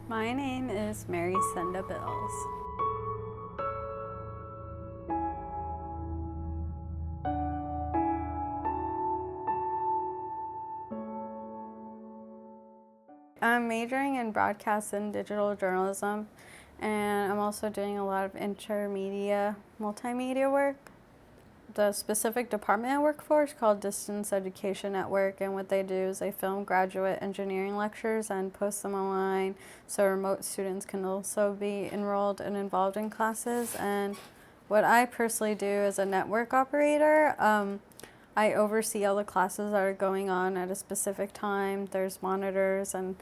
My name is Merisenda Bills. I'm majoring in broadcast and digital journalism, and I'm also doing a lot of intermedia, multimedia work. The specific department I work for is called Distance Education Network, and what they do is they film graduate engineering lectures and post them online so remote students can also be enrolled and involved in classes. And what I personally do as a network operator, I oversee all the classes that are going on at a specific time. There's monitors, and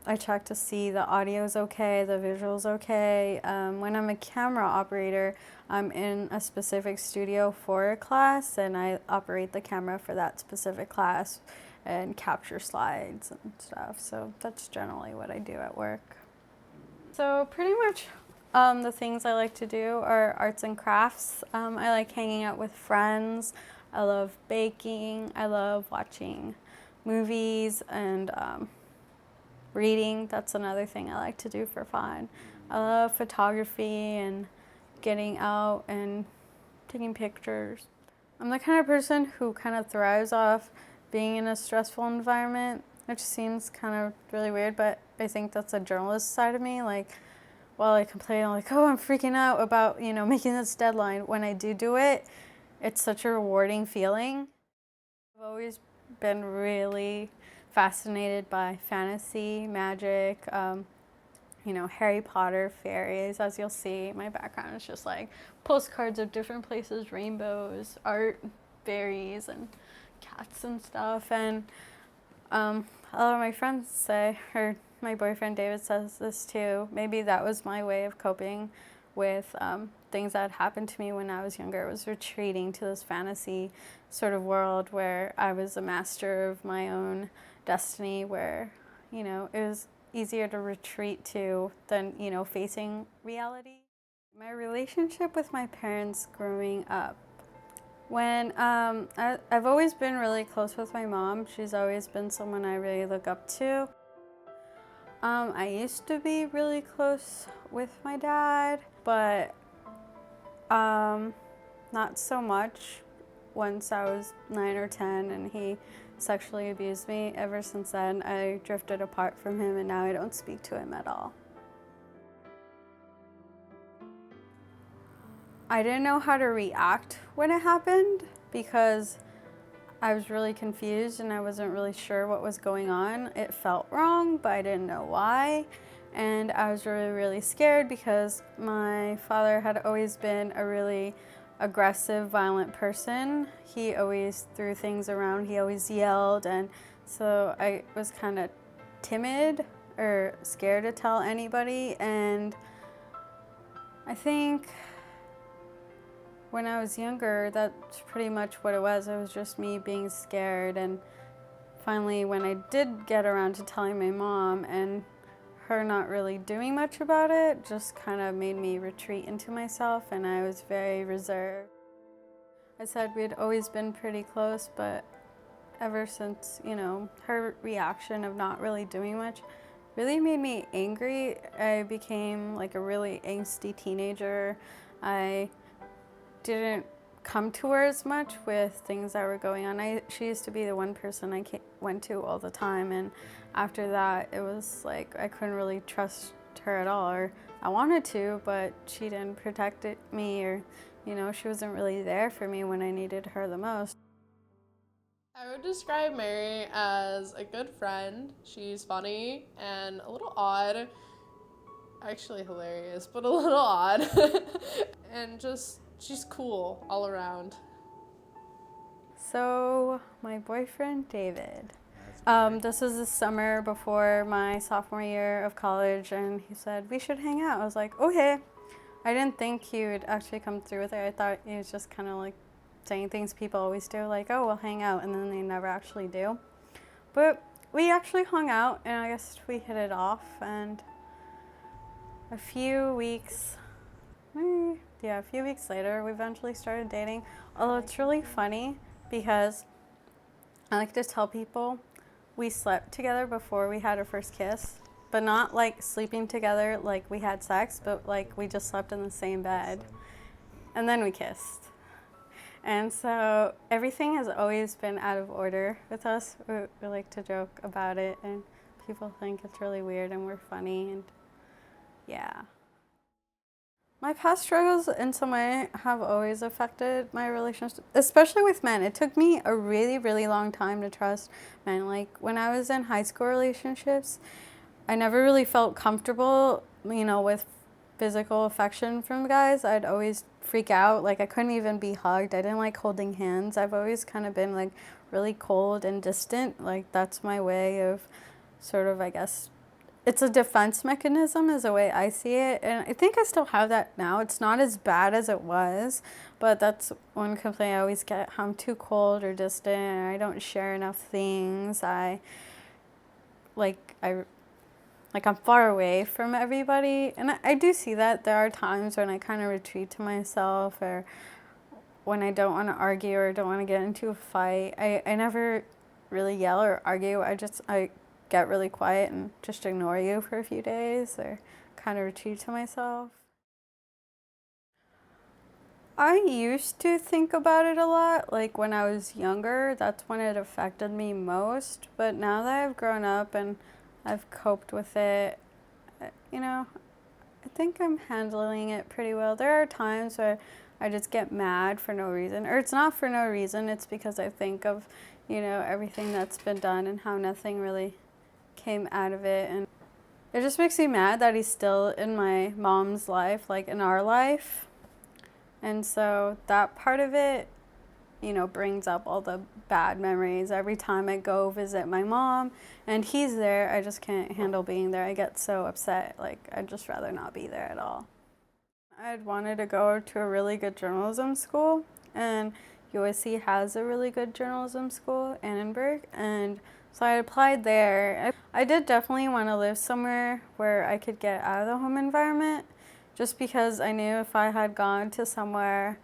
I check to see the audio's okay, the visual's okay. When I'm a camera operator, I'm in a specific studio for a class, and I operate the camera for that specific class and capture slides and stuff. So that's generally what I do at work. So pretty much the things I like to do are arts and crafts. I like hanging out with friends. I love baking. I love watching movies and reading. That's another thing I like to do for fun. I love photography and getting out and taking pictures. I'm the kind of person who kind of thrives off being in a stressful environment, which seems kind of really weird, but I think that's a journalist side of me. Like, while I complain, I'm like, oh, I'm freaking out about, making this deadline. When I do it, it's such a rewarding feeling. I've always been really fascinated by fantasy, magic, Harry Potter, fairies. As you'll see, my background is just like postcards of different places, rainbows, art, fairies, and cats and stuff. And a lot of my friends say, or my boyfriend David says this too, maybe that was my way of coping with things that happened to me when I was younger. It was retreating to this fantasy sort of world where I was a master of my own destiny, where, it was easier to retreat to than, facing reality. My relationship with my parents growing up. When I've always been really close with my mom. She's always been someone I really look up to. I used to be really close with my dad, but not so much once I was 9 or 10 and he sexually abused me. Ever since then, I drifted apart from him, and now I don't speak to him at all. I didn't know how to react when it happened because I was really confused and I wasn't really sure what was going on. It felt wrong, but I didn't know why. And I was really, really scared because my father had always been a really aggressive, violent person. He always threw things around, he always yelled, and so I was kind of timid or scared to tell anybody. And I think when I was younger, that's pretty much what it was. It was just me being scared. And finally, when I did get around to telling my mom, and her not really doing much about it, just kind of made me retreat into myself, and I was very reserved. I said we'd always been pretty close, but ever since, her reaction of not really doing much really made me angry. I became like a really angsty teenager. I didn't come to her as much with things that were going on. She used to be the one person I went to all the time, and after that it was like I couldn't really trust her at all, or I wanted to, but she didn't protect me, or she wasn't really there for me when I needed her the most. I would describe Mary as a good friend. She's funny and a little odd. Actually hilarious, but a little odd. And she's cool all around. So my boyfriend David, this was the summer before my sophomore year of college, and he said we should hang out. I was like, okay. I didn't think he would actually come through with it. I thought he was just kind of like saying things people always do, like, oh, we'll hang out, and then they never actually do. But we actually hung out, and I guess we hit it off, and a few weeks later, we eventually started dating. Although it's really funny because I like to tell people we slept together before we had our first kiss. but not like sleeping together like we had sex, but like we just slept in the same bed. And then we kissed. And so everything has always been out of order with us. We like to joke about it, and people think it's really weird and we're funny, and yeah. My past struggles in some way have always affected my relationship, especially with men. It took me a really, really long time to trust men. Like when I was in high school relationships, I never really felt comfortable, with physical affection from guys. I'd always freak out. Like I couldn't even be hugged. I didn't like holding hands. I've always kind of been like really cold and distant. Like that's my way of sort of, I guess, it's a defense mechanism is the way I see it. And I think I still have that now. It's not as bad as it was, but that's one complaint I always get. I'm too cold or distant, or I don't share enough things. Like I like I'm far away from everybody. And I do see that there are times when I kind of retreat to myself, or when I don't want to argue or don't want to get into a fight. I never really yell or argue. I get really quiet and just ignore you for a few days, or kind of retreat to myself. I used to think about it a lot, like when I was younger, that's when it affected me most. But now that I've grown up and I've coped with it, I think I'm handling it pretty well. There are times where I just get mad for no reason, or it's not for no reason, it's because I think of, everything that's been done and how nothing really came out of it. And it just makes me mad that he's still in my mom's life, like in our life. And so that part of it, brings up all the bad memories. Every time I go visit my mom and he's there, I just can't handle being there. I get so upset. Like, I'd just rather not be there at all. I'd wanted to go to a really good journalism school, and USC has a really good journalism school, Annenberg, and so I applied there. I did definitely want to live somewhere where I could get out of the home environment, just because I knew if I had gone to somewhere,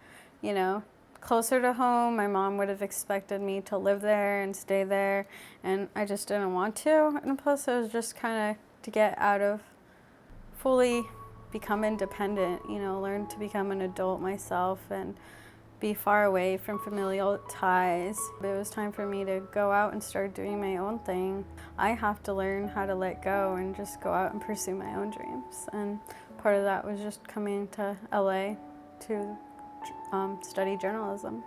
closer to home, my mom would have expected me to live there and stay there, and I just didn't want to. And plus, it was just kind of to get out of, fully become independent, learn to become an adult myself and be far away from familial ties. It was time for me to go out and start doing my own thing. I have to learn how to let go and just go out and pursue my own dreams. And part of that was just coming to LA to study journalism.